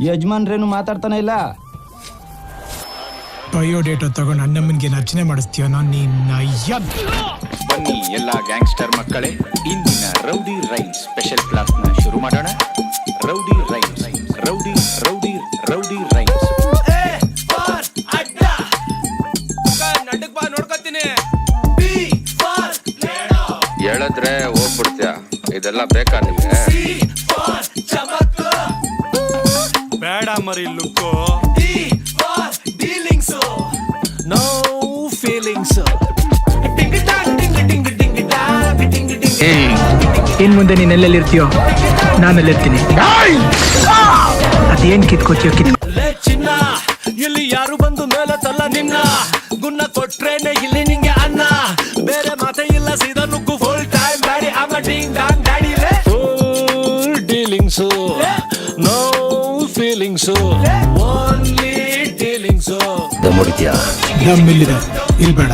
ಯಜಮಾನ್ರೇನು ಮಾತಾಡ್ತಾನೆ ಇಲ್ಲ. ಬಯೋಡೇಟಾ ತಗೊಂಡು ಅಣ್ಣಮ್ಮನಿಗೆ ರಚನೆ ಮಾಡಿಸ್ತೀಯ ನಿನ್ನ. ಬನ್ನಿ ಎಲ್ಲ ಗ್ಯಾಂಗ್ಸ್ಟರ್ ಮಕ್ಕಳೇ, ಇಂದಿನ ರೌಡಿ ರೈಮ್ಸ್ ಸ್ಪೆಷಲ್ ಕ್ಲಾಸ್ ನ ಶುರು ಮಾಡೋಣ. Rowdy rhymes, rowdy rowdy rowdy rhymes. ನೋಡ್ಕೊತೀನಿ ಹೇಳಿದ್ರೆ ಹೋಗ್ಬಿಡ್ತೀಯ. ಇದೆಲ್ಲ ಬೇಕಾ ನಿಮ್ಗೆ? ಬೇಡ ಮರಿ ಲುಕ್ಕು. No feelings. ಇನ್ ಮುಂದೆ ನೀನ್ ಎಲ್ಲೆಲ್ಲಿರ್ತೀಯೋ ನಾನಲ್ಲಿರ್ತೀನಿ. ಅದೇನ್ ಕಿತ್ಕೋತೀಯೋ ಚಿನ್ನ ಇಲ್ಲಿ ಯಾರು ಬಂದು ಮೇಲೆ ತಲ್ಲ ನಿನ್ನ ಗುನ್ನ ಕೊಟ್ರೇನೆ ಇಲ್ಲಿ ನಿಂಗೆ ಅನ್ನ. ಬೇರೆ ಮಾತೆ ಇಲ್ಲ, ಸೀದಾ ನುಗ್ಗು ಫುಲ್ ಟೈಮ್ ಡ್ಯಾಡಿ. ಅಮ್ಮ ding dong daddy full dealings, no feelings, only dealings. ದಮ್ ಇಲ್ಲಿದೆ, ಇಲ್ಲಿ ಬೇಡ.